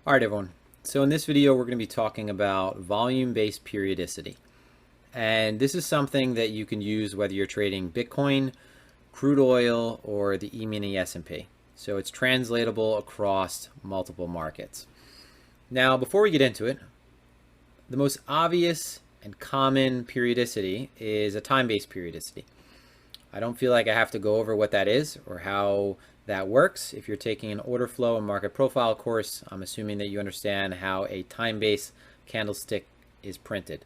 All right, everyone. So in this video, we're going to be talking about volume-based periodicity. And this is something that you can use whether you're trading Bitcoin, crude oil, or the E-mini S&P. So it's translatable across multiple markets. Now, before we get into it, the most obvious and common periodicity is a time-based periodicity. I don't feel like I have to go over what that is or how that works. If you're taking an order flow and market profile course, I'm assuming that you understand how a time-based candlestick is printed.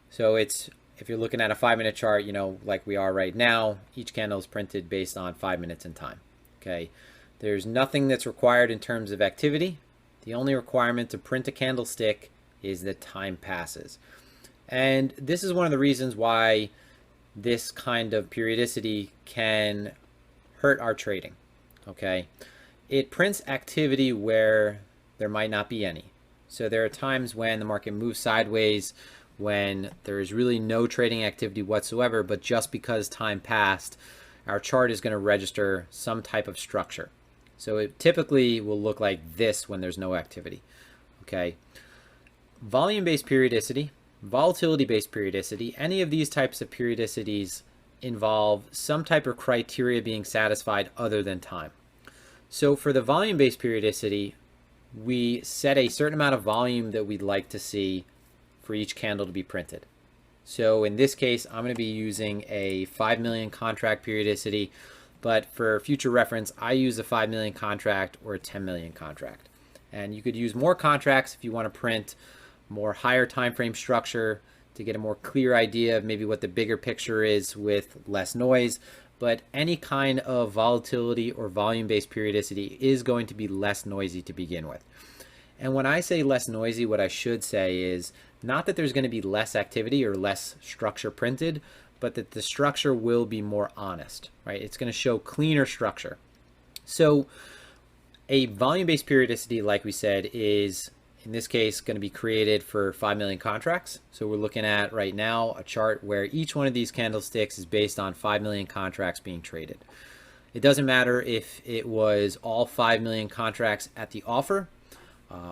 So if you're looking at a 5-minute chart, like we are right now, each candle is printed based on 5 minutes in time. Okay. There's nothing that's required in terms of activity. The only requirement to print a candlestick is that time passes. And this is one of the reasons why this kind of periodicity can hurt our trading. Okay, it prints activity where there might not be any. So there are times when the market moves sideways, when there is really no trading activity whatsoever, but just because time passed, our chart is going to register some type of structure. So it typically will look like this when there's no activity. Okay, volume-based periodicity, volatility-based periodicity, any of these types of periodicities involve some type of criteria being satisfied other than time. So for the volume-based periodicity, we set a certain amount of volume that we'd like to see for each candle to be printed. So in this case, I'm going to be using a 5 million contract periodicity, but for future reference, I use a 5 million contract or a 10 million contract. And you could use more contracts if you want to print more higher time frame structure to get a more clear idea of maybe what the bigger picture is with less noise. But any kind of volatility or volume-based periodicity is going to be less noisy to begin with. And when I say less noisy, what I should say is not that there's going to be less activity or less structure printed, but that the structure will be more honest, right? It's going to show cleaner structure. So a volume-based periodicity, like we said, is in this case going to be created for 5 million contracts. So we're looking at right now a chart where each one of these candlesticks is based on 5 million contracts being traded. It doesn't matter if it was all 5 million contracts at the offer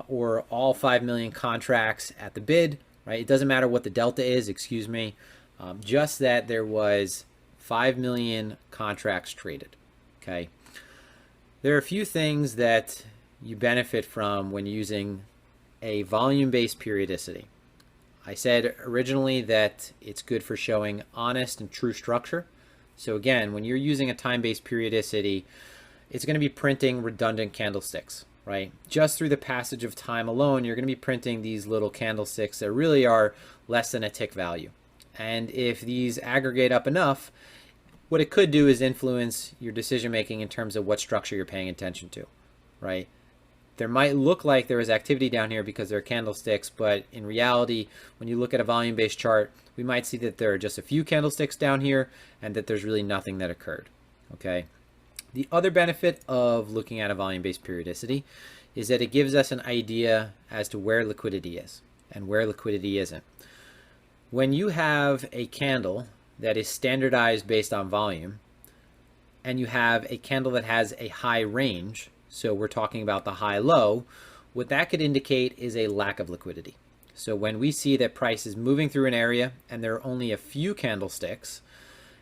or all 5 million contracts at the bid, right? It doesn't matter what the delta is, excuse me, just that there was 5 million contracts traded, okay? There are a few things that you benefit from when using a volume-based periodicity. I said originally that it's good for showing honest and true structure. So again, when you're using a time-based periodicity, it's going to be printing redundant candlesticks, right? Just through the passage of time alone, you're going to be printing these little candlesticks that really are less than a tick value. And if these aggregate up enough, what it could do is influence your decision making in terms of what structure you're paying attention to, right? There might look like there is activity down here because there are candlesticks, but in reality, when you look at a volume-based chart, we might see that there are just a few candlesticks down here and that there's really nothing that occurred, okay? The other benefit of looking at a volume-based periodicity is that it gives us an idea as to where liquidity is and where liquidity isn't. When you have a candle that is standardized based on volume and you have a candle that has a high range, so we're talking about the high-low, what that could indicate is a lack of liquidity. So when we see that price is moving through an area and there are only a few candlesticks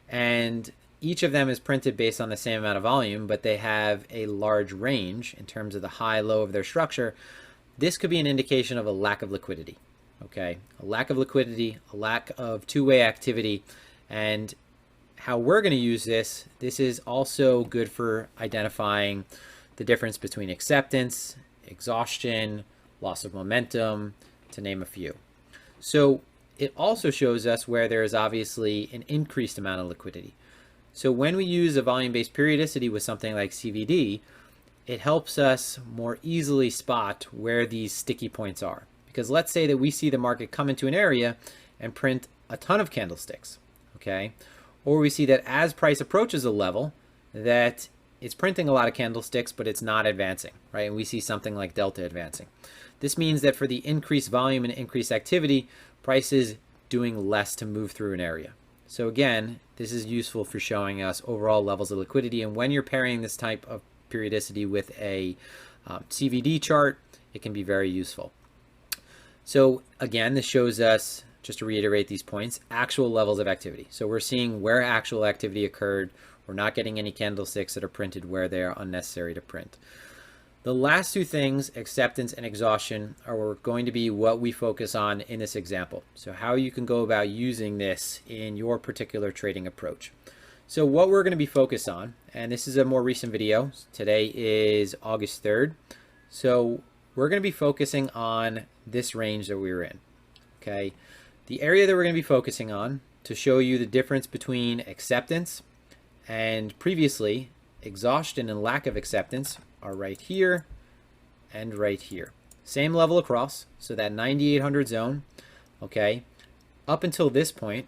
and each of them is printed based on the same amount of volume, but they have a large range in terms of the high-low of their structure, this could be an indication of a lack of liquidity, okay? A lack of liquidity, a lack of two-way activity, and how we're going to use this is also good for identifying the difference between acceptance, exhaustion, loss of momentum, to name a few. So it also shows us where there is obviously an increased amount of liquidity. So when we use a volume-based periodicity with something like CVD, it helps us more easily spot where these sticky points are. Because let's say that we see the market come into an area and print a ton of candlesticks, okay? Or we see that as price approaches a level that it's printing a lot of candlesticks, but it's not advancing, right? And we see something like delta advancing. This means that for the increased volume and increased activity, price is doing less to move through an area. So again, this is useful for showing us overall levels of liquidity. And when you're pairing this type of periodicity with a CVD chart, it can be very useful. So again, this shows us, just to reiterate these points, actual levels of activity. So we're seeing where actual activity occurred. We're not getting any candlesticks that are printed where they are unnecessary to print. The last two things, acceptance and exhaustion, are going to be what we focus on in this example. So how you can go about using this in your particular trading approach. So what we're going to be focused on, and this is a more recent video. Today is August 3rd. So we're going to be focusing on this range that we were in. Okay. The area that we're going to be focusing on to show you the difference between acceptance and previously exhaustion and lack of acceptance are right here and right here. Same level across, so that 9,800 zone, okay? Up until this point,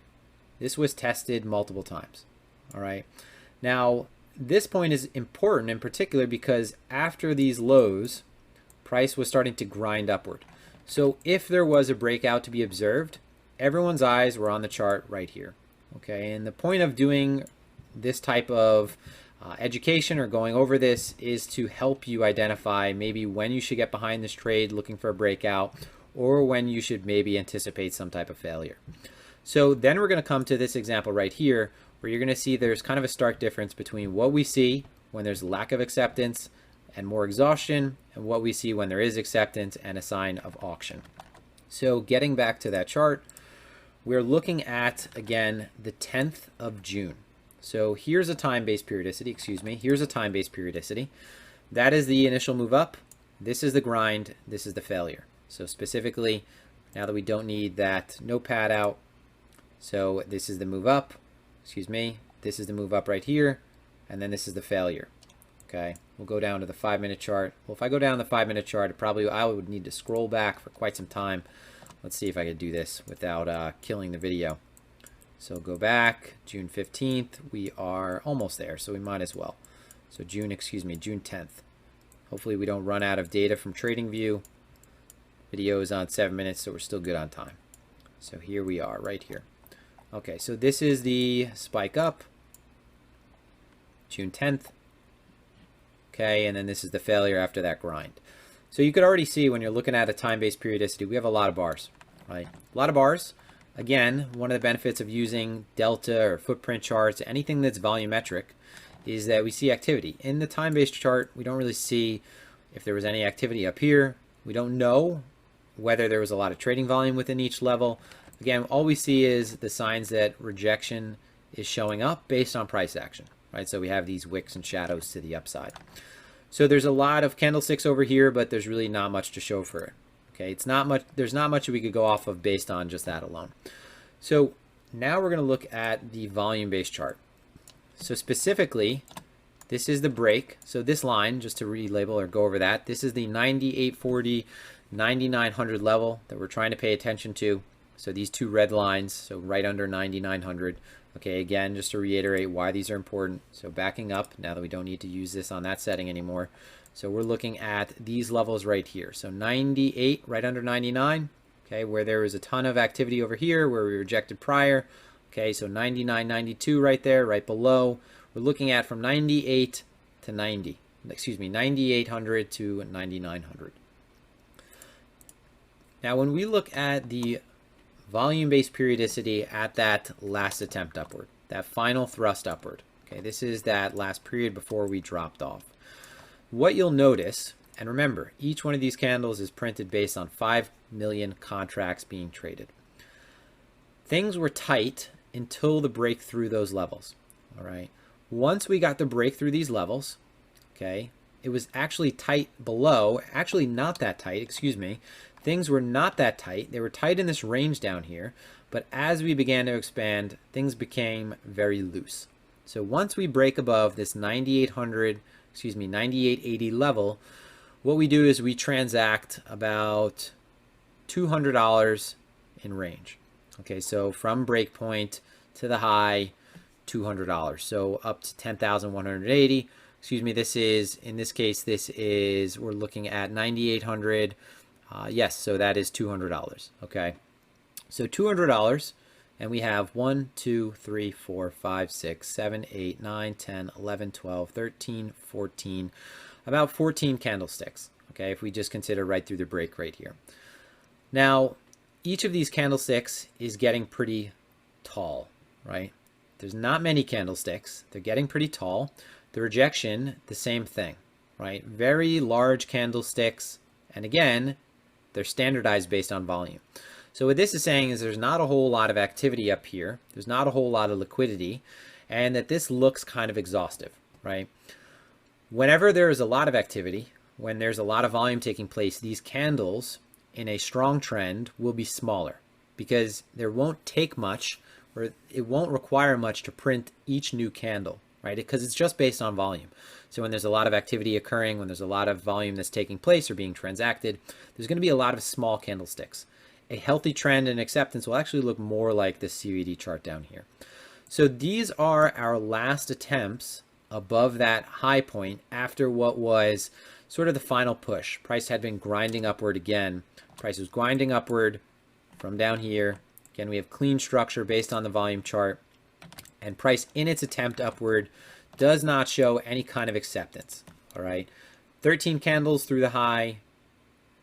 this was tested multiple times, all right? Now, this point is important in particular because after these lows, price was starting to grind upward. So if there was a breakout to be observed, everyone's eyes were on the chart right here, okay? And the point of doing this type of education or going over this is to help you identify maybe when you should get behind this trade looking for a breakout or when you should maybe anticipate some type of failure. So then we're going to come to this example right here where you're going to see there's kind of a stark difference between what we see when there's lack of acceptance and more exhaustion and what we see when there is acceptance and a sign of auction. So getting back to that chart, we're looking at, again, the 10th of June. So here's a time-based periodicity, here's a time-based periodicity. That is the initial move up. This is the grind. This is the failure. So specifically, now that we don't need that notepad out, so this is the move up, this is the move up right here, and then this is the failure. Okay, we'll go down to the 5-minute chart. Well, if I go down the 5-minute chart, I would need to scroll back for quite some time. Let's see if I could do this without killing the video. So go back, June 15th, we are almost there, so we might as well. So June 10th. Hopefully we don't run out of data from TradingView. Video is on 7 minutes, so we're still good on time. So here we are, right here. Okay, so this is the spike up, June 10th. Okay, and then this is the failure after that grind. So you could already see when you're looking at a time-based periodicity, we have a lot of bars, right? A lot of bars. Again, one of the benefits of using delta or footprint charts, anything that's volumetric, is that we see activity. In the time-based chart, we don't really see if there was any activity up here. We don't know whether there was a lot of trading volume within each level. Again, all we see is the signs that rejection is showing up based on price action, right? So we have these wicks and shadows to the upside. So there's a lot of candlesticks over here, but there's really not much to show for it. Okay, it's not much. There's not much we could go off of based on just that alone. So now we're going to look at the volume-based chart. So specifically, this is the break. So this line, just to relabel or go over that, this is the 9840, 9900 level that we're trying to pay attention to. So these two red lines, so right under 9900. Okay, again, just to reiterate why these are important. So backing up, now that we don't need to use this on that setting anymore. So we're looking at these levels right here. So 98, right under 99, okay, where there was a ton of activity over here where we rejected prior. Okay, so 99, 92 right there, right below. We're looking at from 98 to 90, 9800 to 9900. Now, when we look at the volume-based periodicity at that last attempt upward, that final thrust upward, okay, this is that last period before we dropped off. What you'll notice, and remember, each one of these candles is printed based on 5 million contracts being traded. Things were tight until the break through those levels, all right? Once we got the break through these levels, okay, it was actually tight below, actually not that tight, Things were not that tight. They were tight in this range down here, but as we began to expand, things became very loose. So once we break above this 9880 level, what we do is we transact about $200 in range. Okay, so from breakpoint to the high, $200. So up to 10,180. This is, in this case, we're looking at 9,800. Yes, so that is $200. Okay, so $200, and we have 1, 2, 3, 4, 5, 6, 7, 8, 9, 10, 11, 12, 13, 14, about 14 candlesticks. okay, if we just consider right through the break right here. Now, each of these candlesticks is getting pretty tall, right? There's not many candlesticks. They're getting pretty tall. The rejection, the same thing, right? Very large candlesticks. And again, they're standardized based on volume. So what this is saying is there's not a whole lot of activity up here. There's not a whole lot of liquidity, and that this looks kind of exhaustive, right? Whenever there is a lot of activity, when there's a lot of volume taking place, these candles in a strong trend will be smaller because there won't take much, or it won't require much to print each new candle, right? Because it's just based on volume. So when there's a lot of activity occurring, when there's a lot of volume that's taking place or being transacted, there's going to be a lot of small candlesticks. A healthy trend and acceptance will actually look more like this CVD chart down here. So these are our last attempts above that high point after what was sort of the final push. Price had been grinding upward again. Price was grinding upward from down here. Again, we have clean structure based on the volume chart, and price in its attempt upward does not show any kind of acceptance. All right, 13 candles through the high.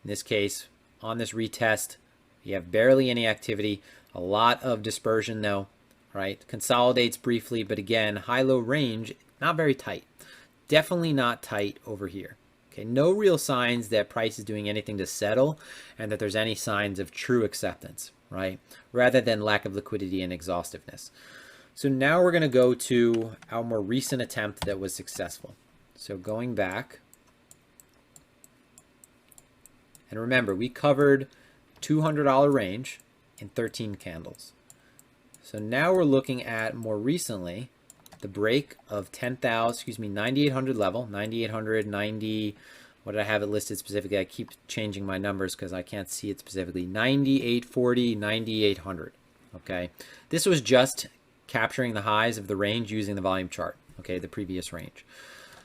In this case, on this retest, you have barely any activity, a lot of dispersion though, right? Consolidates briefly, but again, high-low range, not very tight. Definitely not tight over here. Okay, no real signs that price is doing anything to settle and that there's any signs of true acceptance, right? Rather than lack of liquidity and exhaustiveness. So now we're going to go to our more recent attempt that was successful. So going back, and remember, we covered $200 range in 13 candles. So now we're looking at more recently the break of 9,800 level, 9,800, 90, what did I have it listed specifically? I keep changing my numbers because I can't see it specifically. 9,840, 9,800. Okay, this was just capturing the highs of the range using the volume chart. Okay, the previous range.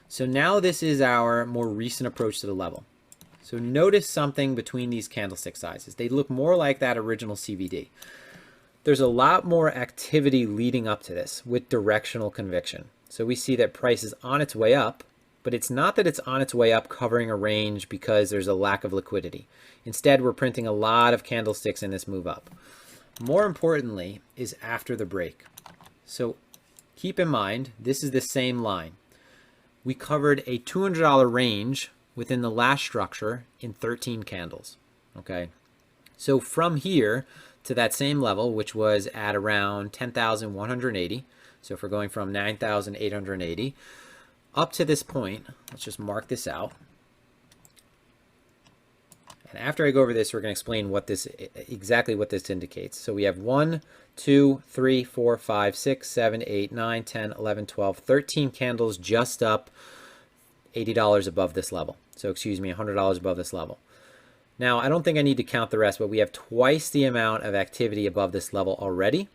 So now this is our more recent approach to the level. So notice something between these candlestick sizes. They look more like that original CVD. There's a lot more activity leading up to this with directional conviction. So we see that price is on its way up, but it's not that it's on its way up covering a range because there's a lack of liquidity. Instead, we're printing a lot of candlesticks in this move up. More importantly is after the break. So keep in mind, this is the same line. We covered a $200 range within the last structure in 13 candles, okay? So from here to that same level, which was at around 10,180, so if we're going from 9,880 up to this point, let's just mark this out. And after I go over this, we're going to explain what this exactly what this indicates. So we have 1, 2, 3, 4, 5, 6, 7, 8, 9, 10, 11, 12, 13 candles just up $80 above this level. So excuse me, $100 above this level. Now, I don't think I need to count the rest, but we have twice the amount of activity above this level already.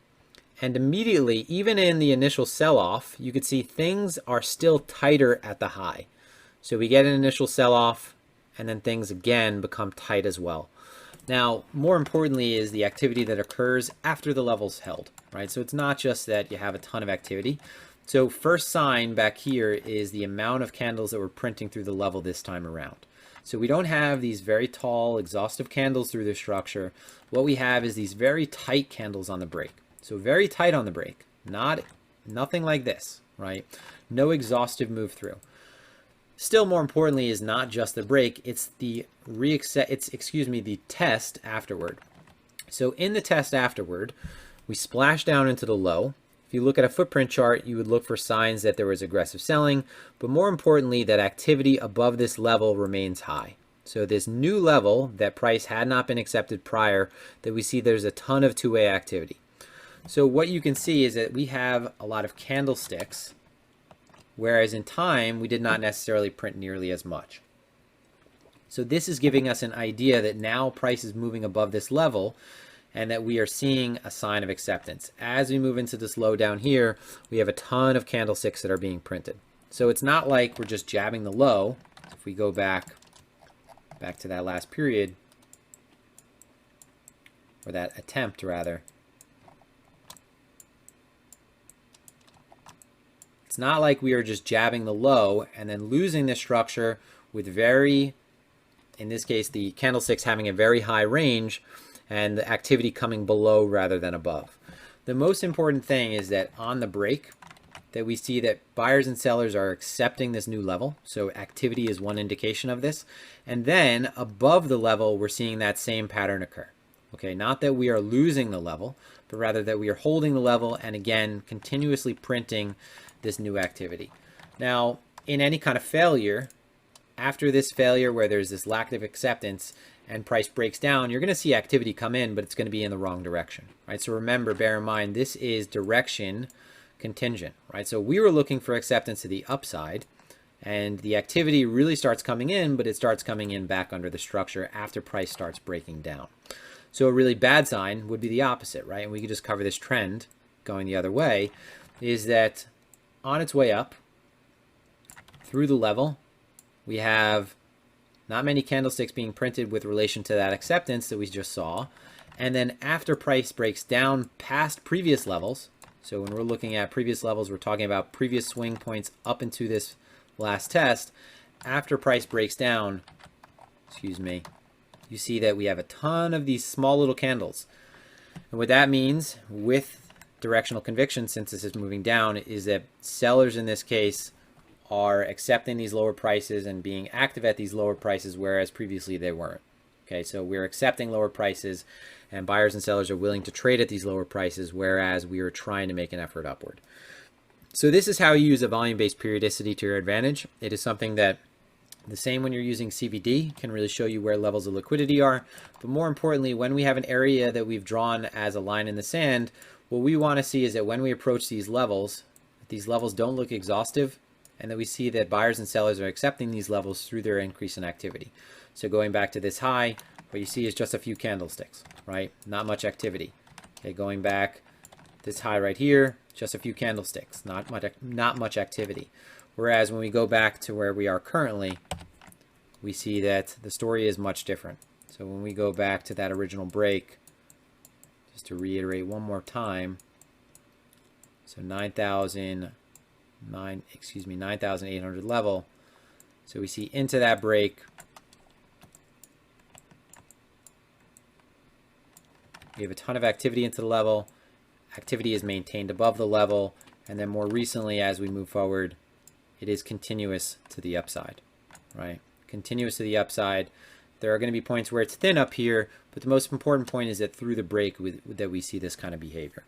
And immediately, even in the initial sell-off, you could see things are still tighter at the high. So we get an initial sell-off, and then things again become tight as well. Now, more importantly is the activity that occurs after the level's held, right? So it's not just that you have a ton of activity. So first sign back here is the amount of candles that we're printing through the level this time around. So we don't have these very tall, exhaustive candles through the structure. What we have is these very tight candles on the break. So very tight on the break, nothing like this, right? No exhaustive move through. Still more importantly is not just the break, it's the the test afterward. So in the test afterward, we splash down into the low. If you look at a footprint chart, you would look for signs that there was aggressive selling, but more importantly, that activity above this level remains high. So this new level that price had not been accepted prior, that we see there's a ton of two-way activity. So what you can see is that we have a lot of candlesticks, whereas in time, we did not necessarily print nearly as much. So this is giving us an idea that now price is moving above this level and that we are seeing a sign of acceptance. As we move into this low down here, we have a ton of candlesticks that are being printed. So it's not like we're just jabbing the low. If we go back to that last period, or that attempt rather, it's not like we are just jabbing the low and then losing this structure with very in this case, the candlesticks having a very high range and the activity coming below rather than above. The most important thing is that on the break, that we see that buyers and sellers are accepting this new level. So activity is one indication of this. And then above the level, we're seeing that same pattern occur. Okay, not that we are losing the level, but rather that we are holding the level and again, continuously printing this new activity. Now, in any kind of failure, after this failure where there's this lack of acceptance and price breaks down, you're going to see activity come in, but it's going to be in the wrong direction, right? So remember, bear in mind, this is direction contingent, right? So we were looking for acceptance to the upside, and the activity really starts coming in, but it starts coming in back under the structure after price starts breaking down. So a really bad sign would be the opposite, right? And we could just cover this trend going the other way, is that on its way up through the level, we have not many candlesticks being printed with relation to that acceptance that we just saw. And then after price breaks down past previous levels, so when we're looking at previous levels, we're talking about previous swing points up into this last test. After price breaks down, you see that we have a ton of these small little candles. And what that means with directional conviction, since this is moving down, is that sellers in this case are accepting these lower prices and being active at these lower prices, whereas previously they weren't. Okay, so we're accepting lower prices and buyers and sellers are willing to trade at these lower prices, whereas we are trying to make an effort upward. So this is how you use a volume-based periodicity to your advantage. It is something that the same when you're using CVD can really show you where levels of liquidity are. But more importantly, when we have an area that we've drawn as a line in the sand, what we want to see is that when we approach these levels don't look exhaustive, and that we see that buyers and sellers are accepting these levels through their increase in activity. So going back to this high, what you see is just a few candlesticks, right? Not much activity. Okay, going back, this high right here, just a few candlesticks, not much activity. Whereas when we go back to where we are currently, we see that the story is much different. So when we go back to that original break, just to reiterate one more time, so 9,800 level. So we see into that break, we have a ton of activity into the level. Activity is maintained above the level, and then more recently as we move forward, it is continuous to the upside, right? Continuous to the upside. There are going to be points where it's thin up here, but the most important point is that through the break that we see this kind of behavior.